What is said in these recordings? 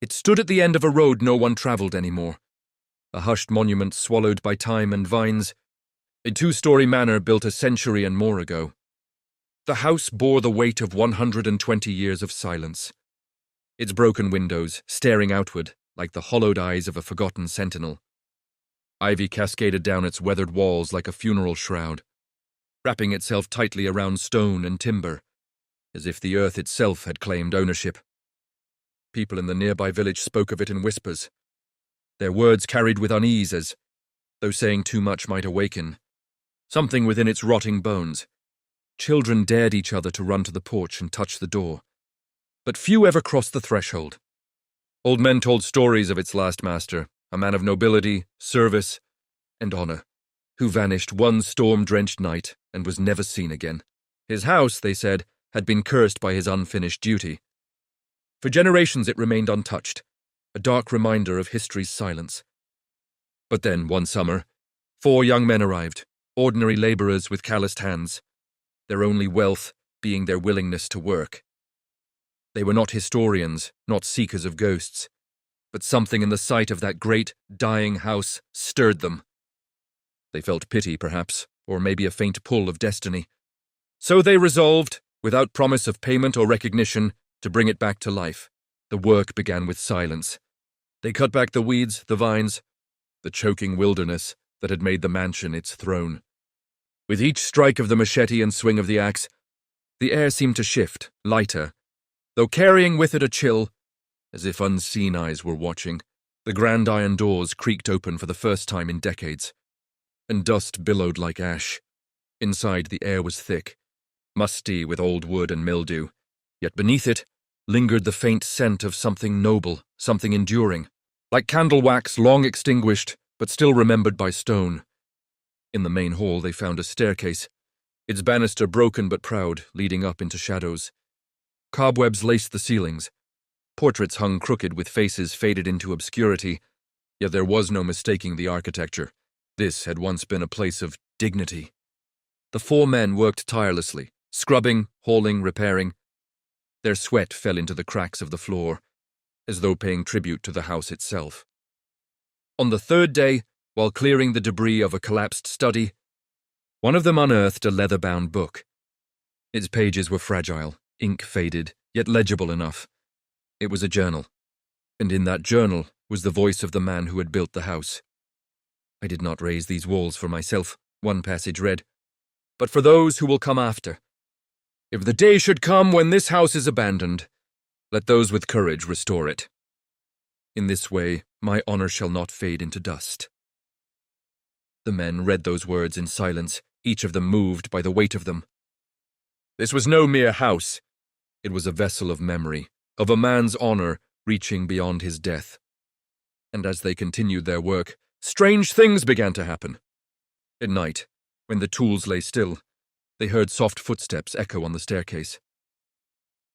It stood at the end of a road no one travelled anymore, a hushed monument swallowed by time and vines, a two-story manor built a century and more ago. The house bore the weight of 120 years of silence, its broken windows staring outward like the hollowed eyes of a forgotten sentinel. Ivy cascaded down its weathered walls like a funeral shroud, wrapping itself tightly around stone and timber, as if the earth itself had claimed ownership. People in the nearby village spoke of it in whispers, their words carried with unease as though saying too much might awaken something within its rotting bones. Children dared each other to run to the porch and touch the door, but few ever crossed the threshold. Old men told stories of its last master, a man of nobility, service, and honor, who vanished one storm-drenched night and was never seen again. His house, they said, had been cursed by his unfinished duty. For generations it remained untouched, a dark reminder of history's silence. But then, one summer, 4 young men arrived, ordinary laborers with calloused hands, their only wealth being their willingness to work. They were not historians, not seekers of ghosts, but something in the sight of that great, dying house stirred them. They felt pity, perhaps, or maybe a faint pull of destiny. So they resolved, without promise of payment or recognition, to bring it back to life. The work began with silence. They cut back the weeds, the vines, the choking wilderness that had made the mansion its throne. With each strike of the machete and swing of the axe, the air seemed to shift, lighter, though carrying with it a chill, as if unseen eyes were watching. The grand iron doors creaked open for the first time in decades, and dust billowed like ash. Inside, the air was thick, musty with old wood and mildew, yet beneath it lingered the faint scent of something noble, something enduring, like candle wax long extinguished but still remembered by stone. In the main hall they found a staircase, its banister broken but proud, leading up into shadows. Cobwebs laced the ceilings. Portraits hung crooked with faces faded into obscurity, yet there was no mistaking the architecture. This had once been a place of dignity. The 4 men worked tirelessly, scrubbing, hauling, repairing. Their sweat fell into the cracks of the floor, as though paying tribute to the house itself. On the 3rd day, while clearing the debris of a collapsed study, one of them unearthed a leather-bound book. Its pages were fragile, ink faded, yet legible enough. It was a journal, and in that journal was the voice of the man who had built the house. "I did not raise these walls for myself," one passage read, "but for those who will come after. If the day should come when this house is abandoned, let those with courage restore it. In this way, my honor shall not fade into dust." The men read those words in silence, each of them moved by the weight of them. This was no mere house. It was a vessel of memory, of a man's honor reaching beyond his death. And as they continued their work, strange things began to happen. At night, when the tools lay still, they heard soft footsteps echo on the staircase.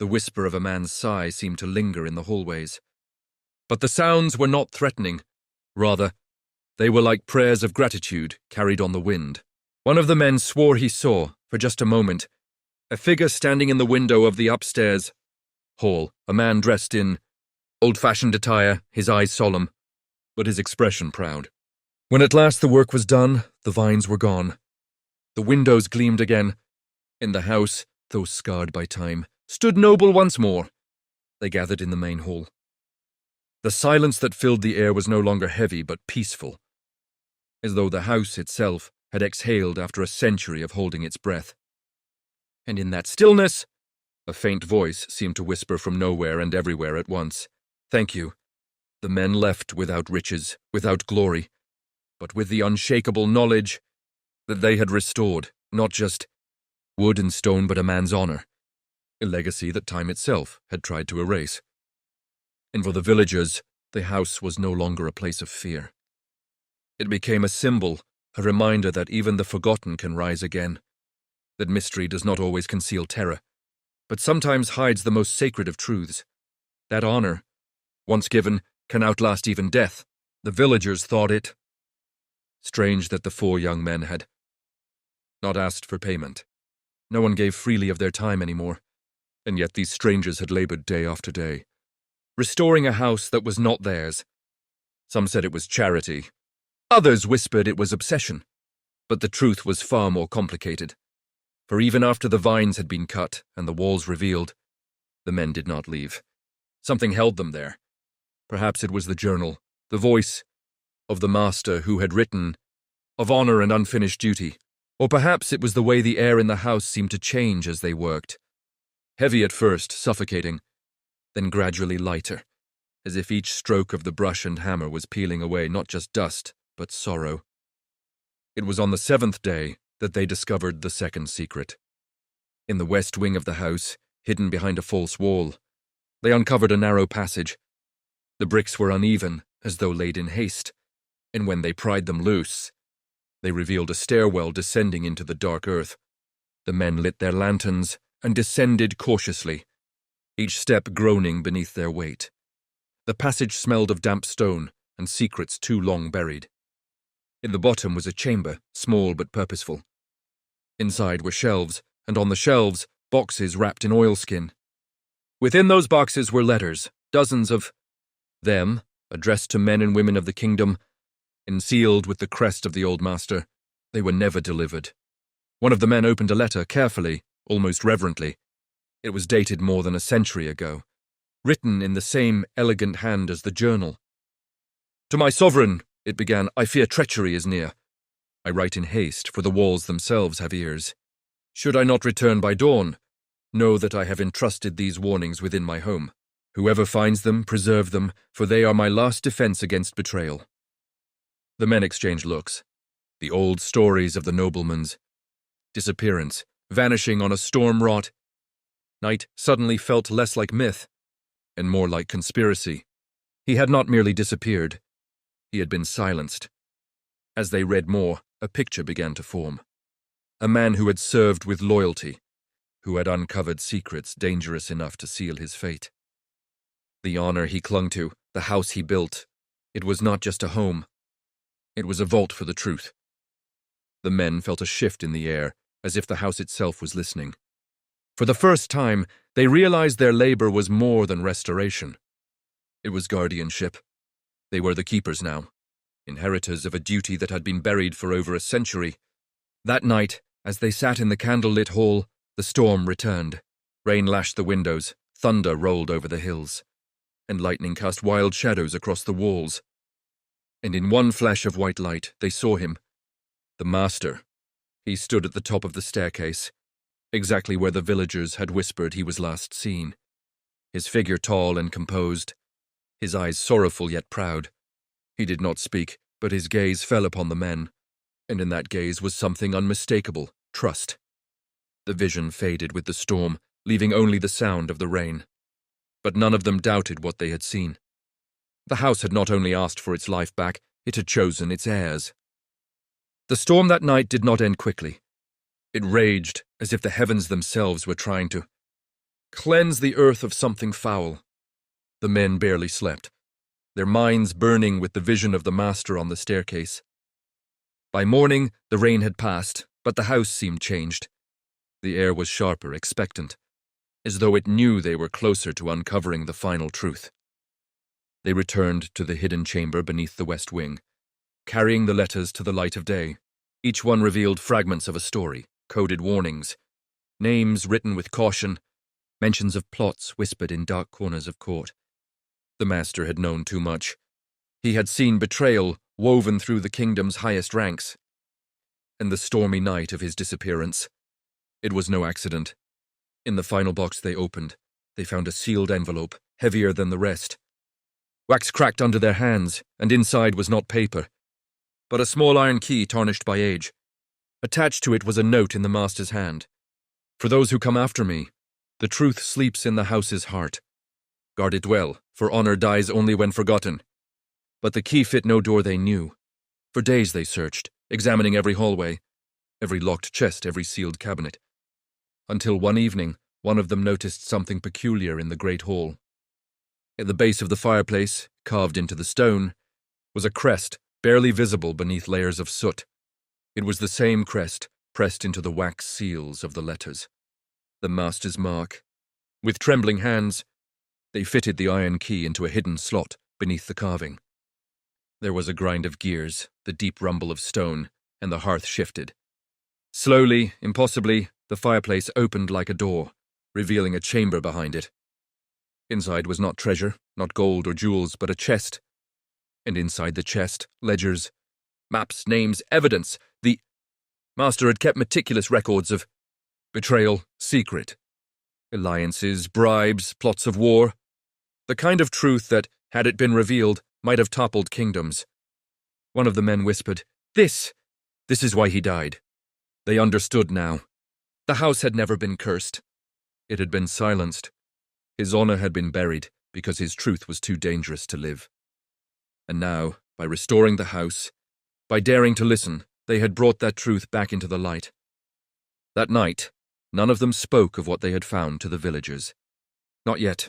The whisper of a man's sigh seemed to linger in the hallways. But the sounds were not threatening. Rather, they were like prayers of gratitude carried on the wind. One of the men swore he saw, for just a moment, a figure standing in the window of the upstairs hall, a man dressed in old-fashioned attire, his eyes solemn, but his expression proud. When at last the work was done, the vines were gone. The windows gleamed again, and the house, though scarred by time, stood noble once more. They gathered in the main hall. The silence that filled the air was no longer heavy but peaceful, as though the house itself had exhaled after a century of holding its breath. And in that stillness, a faint voice seemed to whisper from nowhere and everywhere at once, "Thank you." The men left without riches, without glory, but with the unshakable knowledge that they had restored, not just wood and stone, but a man's honor, a legacy that time itself had tried to erase. And for the villagers, the house was no longer a place of fear. It became a symbol, a reminder that even the forgotten can rise again, that mystery does not always conceal terror, but sometimes hides the most sacred of truths. That honor, once given, can outlast even death. The villagers thought it strange that the 4 young men had not asked for payment. No one gave freely of their time anymore, and yet these strangers had labored day after day, restoring a house that was not theirs. Some said it was charity. Others whispered it was obsession. But the truth was far more complicated. For even after the vines had been cut and the walls revealed, the men did not leave. Something held them there. Perhaps it was the journal, the voice of the master who had written of honor and unfinished duty. Or perhaps it was the way the air in the house seemed to change as they worked. Heavy at first, suffocating, then gradually lighter, as if each stroke of the brush and hammer was peeling away not just dust, but sorrow. It was on the 7th day that they discovered the second secret. In the west wing of the house, hidden behind a false wall, they uncovered a narrow passage. The bricks were uneven, as though laid in haste, and when they pried them loose, they revealed a stairwell descending into the dark earth. The men lit their lanterns and descended cautiously, each step groaning beneath their weight. The passage smelled of damp stone and secrets too long buried. In the bottom was a chamber, small but purposeful. Inside were shelves, and on the shelves, boxes wrapped in oilskin. Within those boxes were letters, dozens of them, addressed to men and women of the kingdom, and sealed with the crest of the old master. They were never delivered. One of the men opened a letter carefully, almost reverently. It was dated more than a century ago, written in the same elegant hand as the journal. "To my sovereign," it began, "I fear treachery is near. I write in haste, for the walls themselves have ears. Should I not return by dawn, know that I have entrusted these warnings within my home. Whoever finds them, preserve them, for they are my last defense against betrayal." The men exchanged looks. The old stories of the nobleman's disappearance, vanishing on a storm-wrought night, suddenly felt less like myth and more like conspiracy. He had not merely disappeared. He had been silenced. As they read more, a picture began to form. A man who had served with loyalty, who had uncovered secrets dangerous enough to seal his fate. The honor he clung to, the house he built, it was not just a home. It was a vault for the truth. The men felt a shift in the air, as if the house itself was listening. For the first time, they realized their labor was more than restoration. It was guardianship. They were the keepers now, inheritors of a duty that had been buried for over a century. That night, as they sat in the candle-lit hall, the storm returned. Rain lashed the windows, thunder rolled over the hills, and lightning cast wild shadows across the walls. And in one flash of white light, they saw him, the master. He stood at the top of the staircase, exactly where the villagers had whispered he was last seen. His figure tall and composed, his eyes sorrowful yet proud. He did not speak, but his gaze fell upon the men, and in that gaze was something unmistakable, trust. The vision faded with the storm, leaving only the sound of the rain. But none of them doubted what they had seen. The house had not only asked for its life back, it had chosen its heirs. The storm that night did not end quickly. It raged as if the heavens themselves were trying to cleanse the earth of something foul. The men barely slept, their minds burning with the vision of the master on the staircase. By morning, the rain had passed, but the house seemed changed. The air was sharper, expectant, as though it knew they were closer to uncovering the final truth. They returned to the hidden chamber beneath the west wing, carrying the letters to the light of day. Each one revealed fragments of a story, coded warnings, names written with caution, mentions of plots whispered in dark corners of court. The master had known too much. He had seen betrayal woven through the kingdom's highest ranks. And the stormy night of his disappearance, it was no accident. In the final box they opened, they found a sealed envelope, heavier than the rest. Wax cracked under their hands, and inside was not paper, but a small iron key tarnished by age. Attached to it was a note in the master's hand. "For those who come after me, the truth sleeps in the house's heart. Guard it well, for honor dies only when forgotten." But the key fit no door they knew. For days they searched, examining every hallway, every locked chest, every sealed cabinet, until one evening one of them noticed something peculiar in the great hall. At the base of the fireplace, carved into the stone, was a crest barely visible beneath layers of soot. It was the same crest pressed into the wax seals of the letters. The master's mark. With trembling hands, They fitted the iron key into a hidden slot beneath the carving. There was a grind of gears, the deep rumble of stone, and the hearth shifted. Slowly, impossibly, the fireplace opened like a door, revealing a chamber behind it. Inside was not treasure, not gold or jewels, but a chest. And inside the chest, ledgers, maps, names, evidence. The master had kept meticulous records of betrayal, secret, alliances, bribes, plots of war. The kind of truth that, had it been revealed, might have toppled kingdoms. One of the men whispered, This is why he died. They understood now. The house had never been cursed. It had been silenced. His honor had been buried because his truth was too dangerous to live. And now, by restoring the house, by daring to listen, they had brought that truth back into the light. That night, none of them spoke of what they had found to the villagers. Not yet.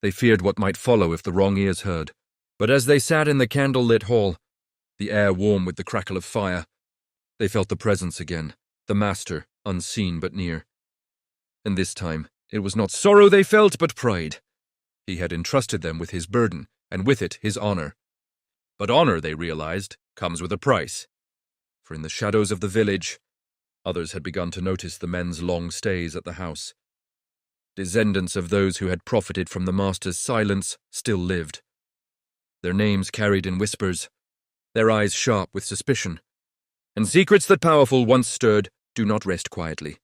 They feared what might follow if the wrong ears heard. But as they sat in the candle-lit hall, the air warm with the crackle of fire, they felt the presence again, the master, unseen but near. And this time, it was not sorrow they felt, but pride. He had entrusted them with his burden, and with it his honor. But honor, they realized, comes with a price. For in the shadows of the village, others had begun to notice the men's long stays at the house. Descendants of those who had profited from the master's silence still lived. Their names carried in whispers, their eyes sharp with suspicion. And secrets that powerful once stirred do not rest quietly.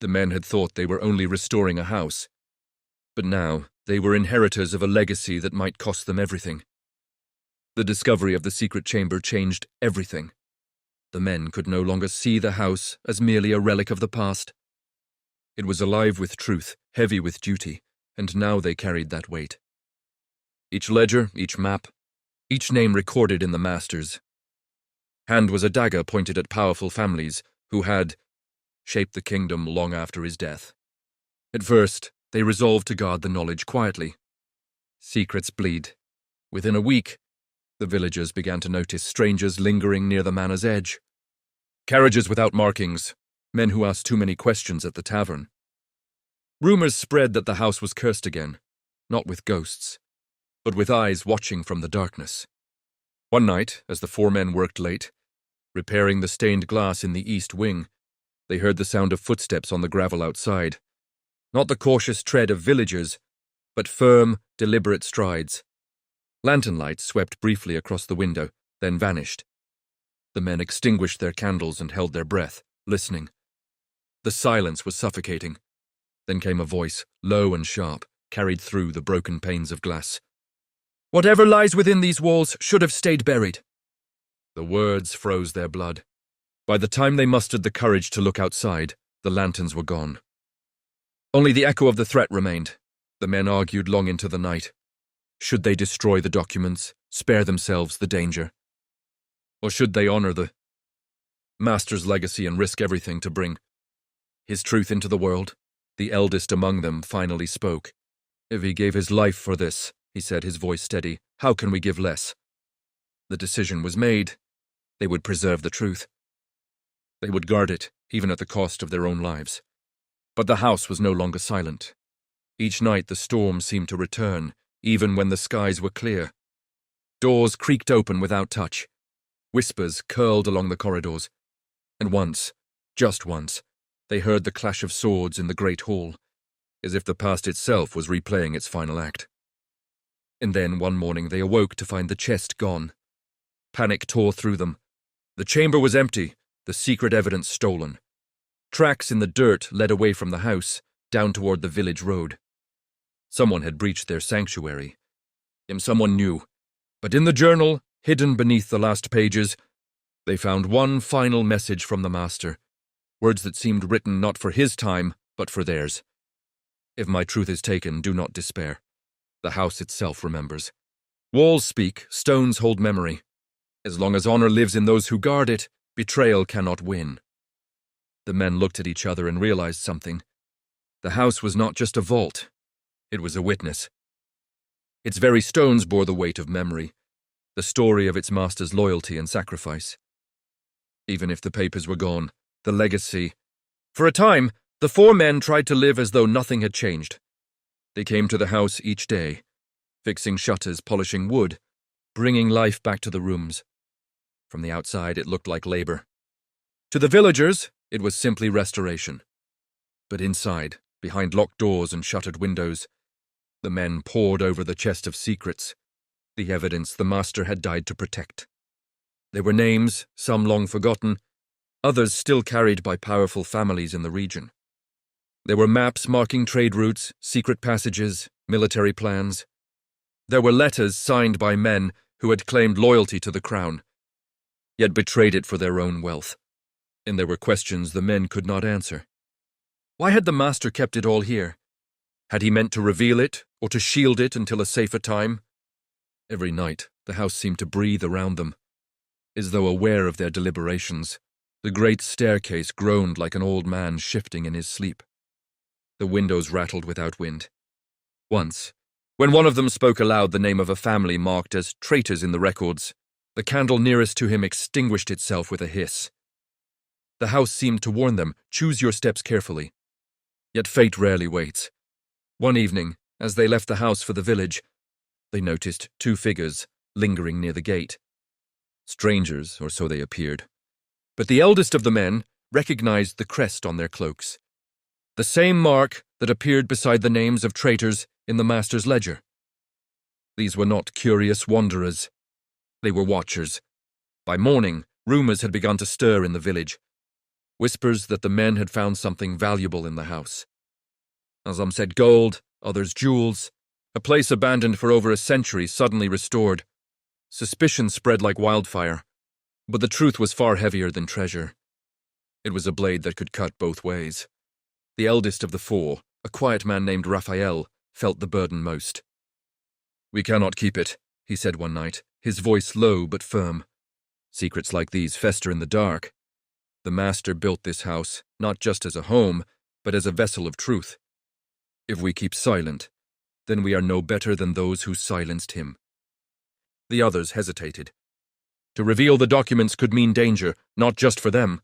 The men had thought they were only restoring a house. But now they were inheritors of a legacy that might cost them everything. The discovery of the secret chamber changed everything. The men could no longer see the house as merely a relic of the past. It was alive with truth, heavy with duty, and now they carried that weight. Each ledger, each map, each name recorded in the master's hand was a dagger pointed at powerful families who had shaped the kingdom long after his death. At first, they resolved to guard the knowledge quietly. Secrets bleed. Within a week, the villagers began to notice strangers lingering near the manor's edge. Carriages without markings, men who asked too many questions at the tavern. Rumors spread that the house was cursed again, not with ghosts, but with eyes watching from the darkness. One night, as the four men worked late, repairing the stained glass in the east wing, they heard the sound of footsteps on the gravel outside. Not the cautious tread of villagers, but firm, deliberate strides. Lantern lights swept briefly across the window, then vanished. The men extinguished their candles and held their breath, listening. The silence was suffocating. Then came a voice, low and sharp, carried through the broken panes of glass. Whatever lies within these walls should have stayed buried. The words froze their blood. By the time they mustered the courage to look outside, the lanterns were gone. Only the echo of the threat remained. The men argued long into the night. Should they destroy the documents, spare themselves the danger? Or should they honor the master's legacy and risk everything to bring his truth into the world? The eldest among them finally spoke. If he gave his life for this, he said, his voice steady, how can we give less? The decision was made. They would preserve the truth. They would guard it, even at the cost of their own lives. But the house was no longer silent. Each night the storm seemed to return, even when the skies were clear. Doors creaked open without touch. Whispers curled along the corridors. And once, just once, they heard the clash of swords in the great hall, as if the past itself was replaying its final act. And then one morning they awoke to find the chest gone. Panic tore through them. The chamber was empty, the secret evidence stolen. Tracks in the dirt led away from the house, down toward the village road. Someone had breached their sanctuary. Someone knew. But in the journal, hidden beneath the last pages, they found one final message from the master, words that seemed written not for his time, but for theirs. If my truth is taken, do not despair. The house itself remembers. Walls speak, stones hold memory. As long as honor lives in those who guard it, betrayal cannot win. The men looked at each other and realized something. The house was not just a vault. It was a witness. Its very stones bore the weight of memory, the story of its master's loyalty and sacrifice. Even if the papers were gone, the legacy... For a time, the four men tried to live as though nothing had changed. They came to the house each day, fixing shutters, polishing wood, bringing life back to the rooms. From the outside, it looked like labor. To the villagers, it was simply restoration. But inside, behind locked doors and shuttered windows, the men pored over the chest of secrets, the evidence the master had died to protect. There were names, some long forgotten, others still carried by powerful families in the region. There were maps marking trade routes, secret passages, military plans. There were letters signed by men who had claimed loyalty to the crown, yet betrayed it for their own wealth. And there were questions the men could not answer. Why had the master kept it all here? Had he meant to reveal it, or to shield it until a safer time? Every night, the house seemed to breathe around them. As though aware of their deliberations, the great staircase groaned like an old man shifting in his sleep. The windows rattled without wind. Once, when one of them spoke aloud the name of a family marked as traitors in the records, the candle nearest to him extinguished itself with a hiss. The house seemed to warn them, choose your steps carefully. Yet fate rarely waits. One evening, as they left the house for the village, they noticed two figures lingering near the gate. Strangers, or so they appeared. But the eldest of the men recognized the crest on their cloaks, the same mark that appeared beside the names of traitors in the master's ledger. These were not curious wanderers. They were watchers. By morning, rumors had begun to stir in the village. Whispers that the men had found something valuable in the house. Some said gold, others jewels. A place abandoned for over a century suddenly restored. Suspicion spread like wildfire, but the truth was far heavier than treasure. It was a blade that could cut both ways. The eldest of the four, a quiet man named Raphael, felt the burden most. "We cannot keep it," he said one night, his voice low but firm. "Secrets like these fester in the dark. The master built this house, not just as a home, but as a vessel of truth. If we keep silent, then we are no better than those who silenced him." The others hesitated. To reveal the documents could mean danger, not just for them,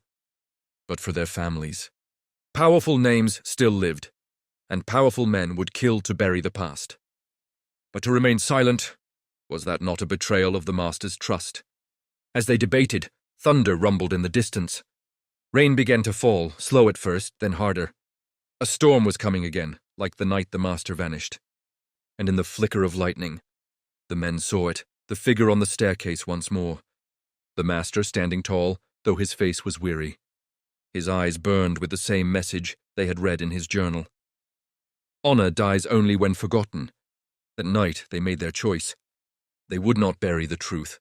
but for their families. Powerful names still lived, and powerful men would kill to bury the past. But to remain silent, was that not a betrayal of the master's trust? As they debated, thunder rumbled in the distance. Rain began to fall, slow at first, then harder. A storm was coming again, like the night the master vanished. And in the flicker of lightning, the men saw it, the figure on the staircase once more. The master standing tall, though his face was weary. His eyes burned with the same message they had read in his journal. Honor dies only when forgotten. That night they made their choice. They would not bury the truth.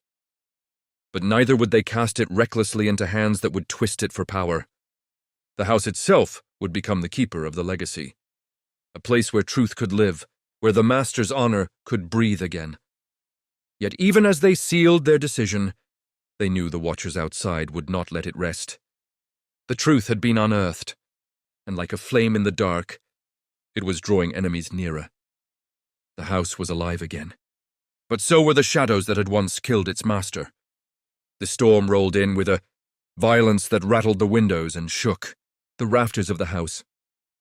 But neither would they cast it recklessly into hands that would twist it for power. The house itself would become the keeper of the legacy. A place where truth could live, where the master's honor could breathe again. Yet even as they sealed their decision, they knew the watchers outside would not let it rest. The truth had been unearthed, and like a flame in the dark, it was drawing enemies nearer. The house was alive again. But so were the shadows that had once killed its master. The storm rolled in with a violence that rattled the windows and shook the rafters of the house.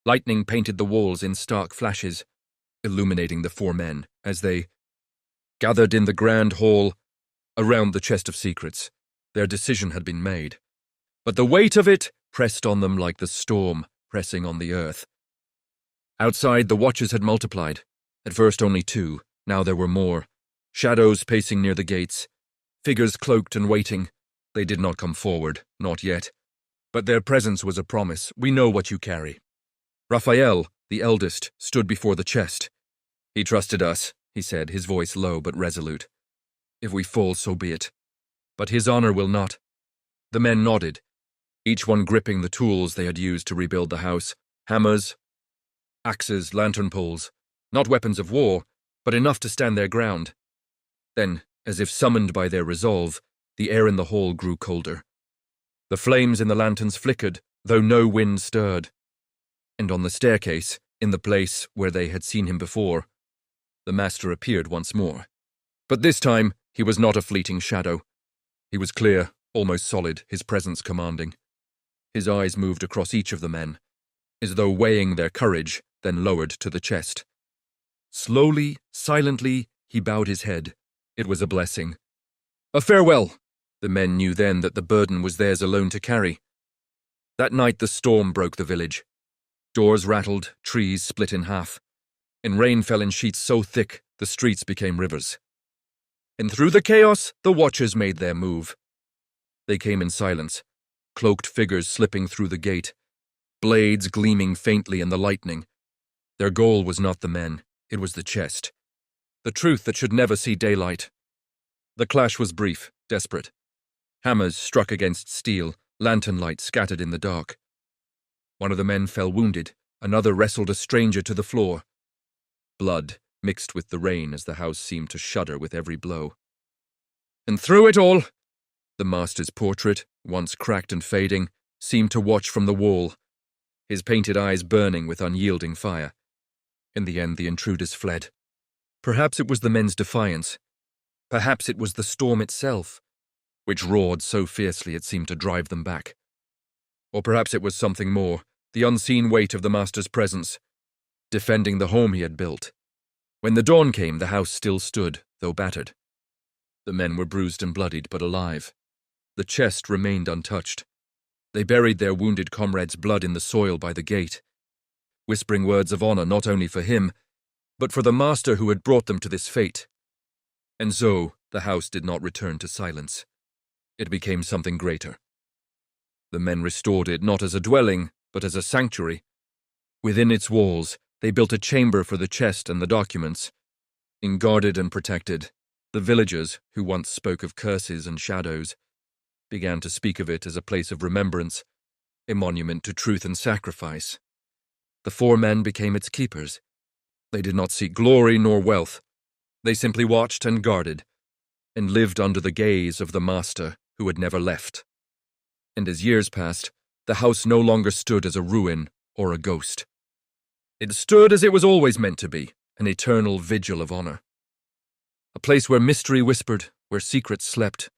Lightning painted the walls in stark flashes, illuminating the four men as they gathered in the grand hall around the chest of secrets. Their decision had been made, but the weight of it pressed on them like the storm pressing on the earth. Outside, the watchers had multiplied. At first only two, now there were more. Shadows pacing near the gates, figures cloaked and waiting. They did not come forward, not yet. But their presence was a promise. "We know what you carry." Raphael, the eldest, stood before the chest. "He trusted us," he said, his voice low but resolute. "If we fall, so be it. But his honor will not." The men nodded, each one gripping the tools they had used to rebuild the house. Hammers, axes, lantern poles. Not weapons of war, but enough to stand their ground. Then, as if summoned by their resolve, the air in the hall grew colder. The flames in the lanterns flickered, though no wind stirred. And on the staircase, in the place where they had seen him before, the master appeared once more. But this time, he was not a fleeting shadow. He was clear, almost solid, his presence commanding. His eyes moved across each of the men, as though weighing their courage, then lowered to the chest. Slowly, silently, he bowed his head. It was a blessing. A farewell! The men knew then that the burden was theirs alone to carry. That night the storm broke the village. Doors rattled, trees split in half, and rain fell in sheets so thick the streets became rivers. And through the chaos, the watchers made their move. They came in silence, cloaked figures slipping through the gate, blades gleaming faintly in the lightning. Their goal was not the men, it was the chest. The truth that should never see daylight. The clash was brief, desperate. Hammers struck against steel, lantern light scattered in the dark. One of the men fell wounded, another wrestled a stranger to the floor. Blood mixed with the rain as the house seemed to shudder with every blow. And through it all, the master's portrait, once cracked and fading, seemed to watch from the wall, his painted eyes burning with unyielding fire. In the end, the intruders fled. Perhaps it was the men's defiance. Perhaps it was the storm itself, which roared so fiercely it seemed to drive them back. Or perhaps it was something more, the unseen weight of the master's presence, defending the home he had built. When the dawn came, the house still stood, though battered. The men were bruised and bloodied, but alive. The chest remained untouched. They buried their wounded comrade's blood in the soil by the gate, whispering words of honor not only for him, but for the master who had brought them to this fate. And so, the house did not return to silence. It became something greater. The men restored it not as a dwelling, but as a sanctuary. Within its walls, they built a chamber for the chest and the documents. Guarded and protected, the villagers, who once spoke of curses and shadows, began to speak of it as a place of remembrance, a monument to truth and sacrifice. The four men became its keepers. They did not seek glory nor wealth. They simply watched and guarded, and lived under the gaze of the master who had never left. And as years passed, the house no longer stood as a ruin or a ghost. It stood as it was always meant to be, an eternal vigil of honor. A place where mystery whispered, where secrets slept,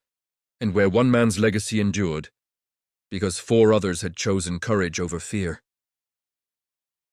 and where one man's legacy endured, because four others had chosen courage over fear.